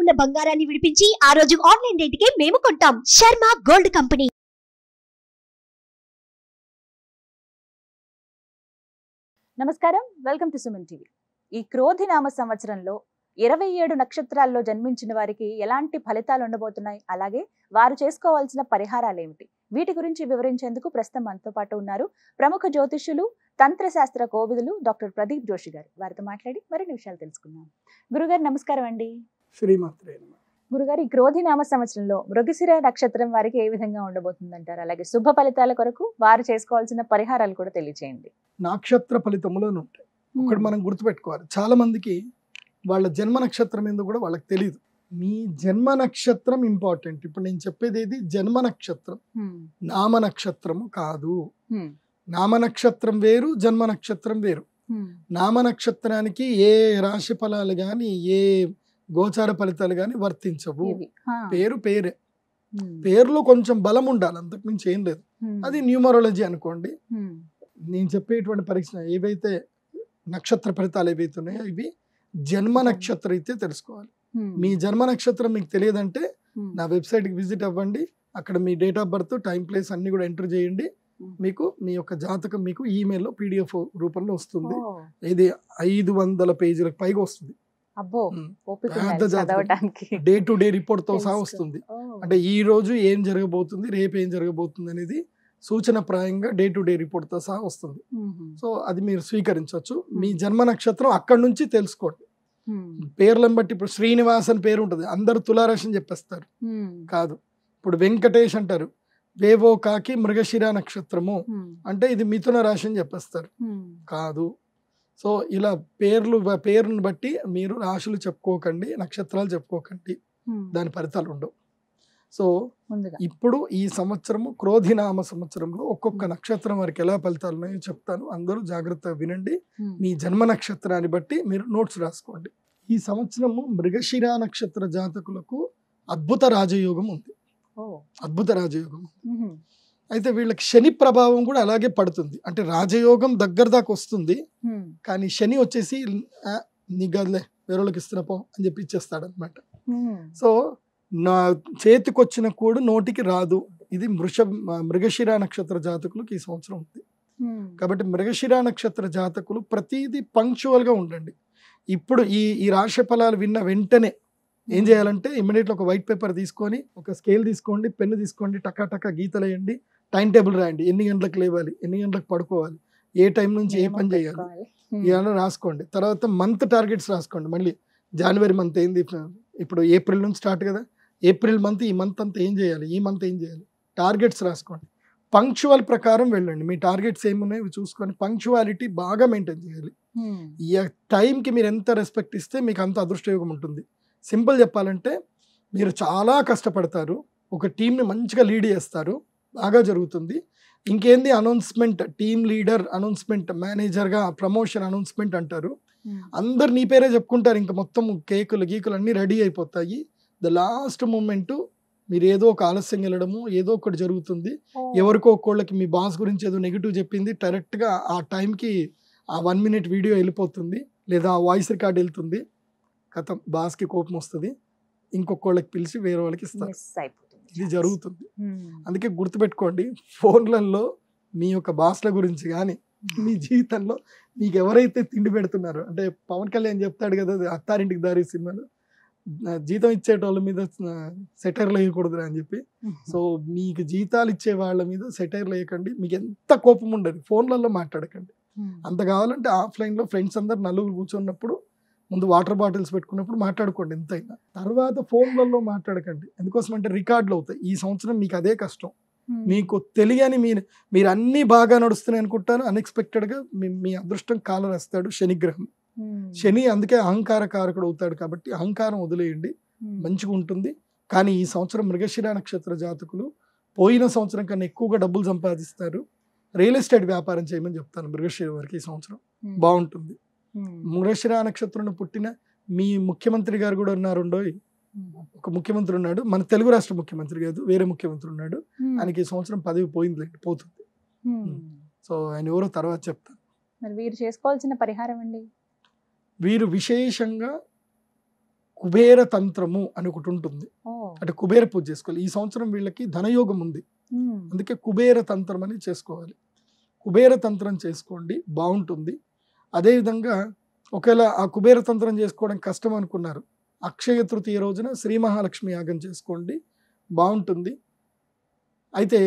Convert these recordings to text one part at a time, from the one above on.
ఉన్న బంగారాన్ని విడిపించి ఆ రోజు ఆన్లైన్ రేటుకే మేము కొంటాం. Sharma gold company. నమస్కారం, వెల్కమ్ టు సుమన్ టీవీ. ఈ క్రోధినామ సంవత్సరంలో 27 నక్షత్రాల్లో జన్మించిన వారికి ఎలాంటి ఫలితాలు ఉండబోతున్నాయి, అలాగే వారు చేసుకోవాల్సిన పరిహారాలు ఏమిటి, వీటి గురించి వివరించేందుకు ప్రస్తుతం మనతో పాటు ఉన్నారు ప్రముఖ జ్యోతిష్యులు, తంత్రశాస్త్ర కోవిదులు డాక్టర్ ప్రదీప్ జోషి గారు. వారితో మాట్లాడి మరిన్ని విషయాలు తెలుసుకుందాం. గురుగారు నమస్కారం అండి. శ్రీమాత్రే నమః. గురుగారు, ఈ క్రోధినామ సంవత్సరంలో మృగశిర నక్షత్రం వారికి ఏ విధంగా ఉండబోతుందంటారు, అలాగే శుభ ఫలితాల కొరకు వారు చేసుకోవాల్సిన పరిహారాలు కూడా తెలియచేయండి. నక్షత్ర ఫలితములను ఉంటాయి. ఒకటి మనం గుర్తుపెట్టుకోవాలి, చాలా మందికి వాళ్ళ జన్మ నక్షత్రం ఏందో కూడా వాళ్ళకి తెలియదు. మీ జన్మ నక్షత్రం ఇంపార్టెంట్. ఇప్పుడు నేను చెప్పేది ఏది, జన్మ నక్షత్రం, నామ నక్షత్రము కాదు. నామ నక్షత్రం వేరు, జన్మ నక్షత్రం వేరు. నామ నక్షత్రానికి ఏ రాశి ఫలాలు కానీ ఏ గోచార ఫలితాలు కానీ వర్తించవు. పేరే. పేరులో కొంచెం బలం ఉండాలి, అంతకు మించి ఏం లేదు. అది న్యూమరాలజీ అనుకోండి. నేను చెప్పేటువంటి పరీక్ష ఏవైతే నక్షత్ర ఫలితాలు ఏవైతే ఉన్నాయో ఇవి జన్మ నక్షత్రం అయితే తెలుసుకోవాలి. మీ జన్మ నక్షత్రం మీకు తెలియదంటే నా వెబ్సైట్కి విజిట్ అవ్వండి. అక్కడ మీ date of birth, time, place అన్ని కూడా ఎంటర్ చేయండి. మీకు మీ యొక్క జాతకం మీకు ఈమెయిల్లో PDF రూపంలో వస్తుంది. ఇది 500 పేజీలకు పైగా వస్తుంది. డే టు డే రిపోర్ట్ తో సహా వస్తుంది. అంటే ఈ రోజు ఏం జరగబోతుంది, రేపు ఏం జరగబోతుంది అనేది సూచనప్రాయంగా డే టు డే రిపోర్ట్ తో సహా వస్తుంది. సో అది మీరు స్వీకరించవచ్చు. మీ జన్మ నక్షత్రం అక్కడి నుంచి తెలుసుకోండి. పేర్లను బట్టి ఇప్పుడు శ్రీనివాస్ అని పేరు ఉంటుంది, అందరు తులారాశి అని చెప్పేస్తారు. కాదు. ఇప్పుడు వెంకటేష్ అంటారు, వేవో కాకి మృగశిర నక్షత్రము అంటే ఇది మిథున రాశి అని చెప్పేస్తారు. కాదు. సో ఇలా పేరును బట్టి మీరు రాశులు చెప్పుకోకండి, నక్షత్రాలు చెప్పుకోకండి, దాని ఫలితాలు ఉండవు. సో ఇప్పుడు ఈ సంవత్సరము క్రోధినామ సంవత్సరంలో ఒక్కొక్క నక్షత్రం వారికి ఎలా ఫలితాలు ఉన్నాయో చెప్తాను. అందరూ జాగ్రత్తగా వినండి. మీ జన్మ నక్షత్రాన్ని బట్టి మీరు నోట్స్ రాసుకోండి. ఈ సంవత్సరము మృగశిర నక్షత్ర జాతకులకు అద్భుత రాజయోగం ఉంది. అద్భుత రాజయోగం. అయితే వీళ్ళకి శని ప్రభావం కూడా అలాగే పడుతుంది. అంటే రాజయోగం దగ్గర దాకా వస్తుంది, కానీ శని వచ్చేసి నీ గదిలే వేరేళ్ళకి ఇస్తున్నపో అని చెప్పి ఇచ్చేస్తాడు అనమాట. సో నా చేతికి వచ్చిన కూడా నోటికి రాదు. ఇది మృగశిర నక్షత్ర జాతకులకు ఈ సంవత్సరం ఉంది. కాబట్టి మృగశిర నక్షత్ర జాతకులు ప్రతిదీ పంక్చువల్ గా ఉండండి. ఇప్పుడు ఈ రాశి ఫలాలు విన్న వెంటనే ఏం చేయాలంటే ఇమ్మీడియట్గా ఒక వైట్ పేపర్ తీసుకొని, ఒక స్కేల్ తీసుకోండి, పెన్ను తీసుకోండి, టకా గీతలు వేయండి, టైం టేబుల్ రాయండి. ఎన్ని గంటలకు లేవాలి, ఎన్ని గంటలకు పడుకోవాలి, ఏ టైం నుంచి ఏ పని చేయాలి, ఇవన్నీ రాసుకోండి. తర్వాత మంత్ టార్గెట్స్ రాసుకోండి. మళ్ళీ జనవరి మంత్ ఏంది, ఇప్పుడు ఏప్రిల్ నుంచి స్టార్ట్ కదా, ఏప్రిల్ మంత్ ఈ మంత్ అంతా ఏం చేయాలి, ఈ మంత్ ఏం చేయాలి, టార్గెట్స్ రాసుకోండి. పంక్చువల్ ప్రకారం వెళ్ళండి. మీ టార్గెట్స్ ఏమున్నాయి ఇవి చూసుకొని పంక్చువాలిటీ బాగా మెయింటైన్ చేయాలి. ఈ టైంకి మీరు ఎంత రెస్పెక్ట్ ఇస్తే మీకు అంత అదృష్టయోగం ఉంటుంది. సింపుల్ చెప్పాలంటే మీరు చాలా కష్టపడతారు, ఒక టీంని మంచిగా లీడ్ చేస్తారు, బాగా జరుగుతుంది. ఇంకేంది అనౌన్స్మెంట్, టీమ్ లీడర్ అనౌన్స్మెంట్, మేనేజర్గా ప్రమోషన్ అనౌన్స్మెంట్ అంటారు. అందరు నీ పేరే చెప్పుకుంటారు. ఇంకా మొత్తం కేకులు గీకులు అన్నీ రెడీ అయిపోతాయి. ద లాస్ట్ మూమెంట్ మీరు ఏదో ఒక ఆలస్యం వెళ్ళడము, ఏదో ఒకటి జరుగుతుంది. ఎవరికో ఒక్కోళ్ళకి మీ బాస్ గురించి ఏదో నెగిటివ్ చెప్పింది, డైరెక్ట్గా ఆ టైంకి ఆ 1 minute వీడియో వెళ్ళిపోతుంది, లేదా ఆ వాయిస్ రికార్డ్ వెళ్తుంది. కథం బాస్కి కోపం వస్తుంది, ఇంకొకళ్ళకి పిలిచి వేరే వాళ్ళకి ఇస్తారు. ఇది జరుగుతుంది. అందుకే గుర్తుపెట్టుకోండి, ఫోన్లలో మీ యొక్క బాస్ల గురించి కానీ మీ జీవితంలో మీకు ఎవరైతే తిండి పెడుతున్నారో, అంటే పవన్ కళ్యాణ్ చెప్తాడు కదా అత్తారింటికి దారి సినిమాలో, జీతం ఇచ్చేటోళ్ళ మీద సెటైర్లు వేయకూడదు అని చెప్పి. సో మీకు జీతాలు ఇచ్చే వాళ్ళ మీద సెటైర్లు వేయకండి. మీకు ఎంత కోపం ఉండదు, ఫోన్లలో మాట్లాడకండి. అంత కావాలంటే ఆఫ్లైన్లో ఫ్రెండ్స్ అందరు నలుగురు కూర్చున్నప్పుడు ముందు వాటర్ బాటిల్స్ పెట్టుకున్నప్పుడు మాట్లాడుకోండి ఎంతైనా. తర్వాత ఫోన్లలో మాట్లాడకండి. ఎందుకోసం అంటే రికార్డులు అవుతాయి. ఈ సంవత్సరం మీకు అదే కష్టం. మీకు తెలియని మీరు అన్ని బాగా నడుస్తున్నాయి అనుకుంటారు, అన్ఎక్స్పెక్టెడ్గా మీ అదృష్టం కాలరేస్తాడు శనిగ్రహం. శని అందుకే అహంకార కారకుడు అవుతాడు. కాబట్టి అహంకారం వదిలేయండి, మంచిగా ఉంటుంది. కానీ ఈ సంవత్సరం మృగశిర నక్షత్ర జాతకులు పోయిన సంవత్సరం కన్నా ఎక్కువగా డబ్బులు సంపాదిస్తారు. రియల్ ఎస్టేట్ వ్యాపారం చేయమని చెప్తాను మృగశిర వారికి. ఈ సంవత్సరం బాగుంటుంది. మృగశిర నక్షత్రంలో పుట్టిన మీ ముఖ్యమంత్రి గారు కూడా ఉన్నారు. ఒక ముఖ్యమంత్రి ఉన్నాడు, మన తెలుగు రాష్ట్ర ముఖ్యమంత్రి కాదు, వేరే ముఖ్యమంత్రి ఉన్నాడు. ఆయనకి ఈ సంవత్సరం పదవి పోతుంది. సో ఆయన ఎవరో తర్వాత చెప్తాను. మరి వీరు చేసుకోవాల్సిన పరిహారం అండి, వీరు విశేషంగా కుబేర తంత్రము అని ఒకటి ఉంటుంది. అంటే కుబేర పూజ చేసుకోవాలి. ఈ సంవత్సరం వీళ్ళకి ధనయోగం ఉంది, అందుకే కుబేర తంత్రం అని చేసుకోవాలి. కుబేర తంత్రం చేసుకోండి, బాగుంటుంది. అదేవిధంగా ఒకవేళ ఆ కుబేర తంత్రం చేసుకోవడం కష్టం అనుకున్నారు, అక్షయ తృతీయ రోజున శ్రీ మహాలక్ష్మి యాగం చేసుకోండి, బాగుంటుంది. అయితే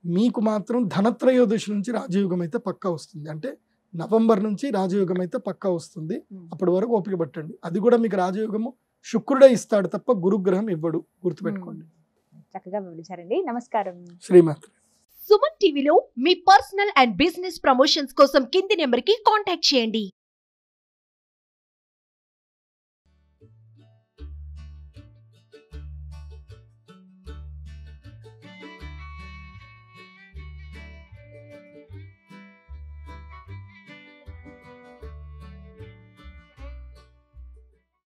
మీకు మాత్రం ధనత్రయోదశి నుంచి రాజయోగం అయితే పక్కా వస్తుంది. అంటే నవంబర్ నుంచి రాజయోగం అయితే పక్కా వస్తుంది. అప్పటి వరకు ఓపిక పట్టండి. అది కూడా మీకు రాజయోగము శుక్రుడే ఇస్తాడు తప్ప గురుగ్రహం ఇవ్వడు, గుర్తుపెట్టుకోండి. చక్కగా వివరించారండి. నమస్కారం. శ్రీమాత్రి. సుమన్ టీవీలో మీ పర్సనల్ అండ్ బిజినెస్ ప్రమోషన్స్ కోసం కింది నెంబర్ కి కాంటాక్ట్ చేయండి.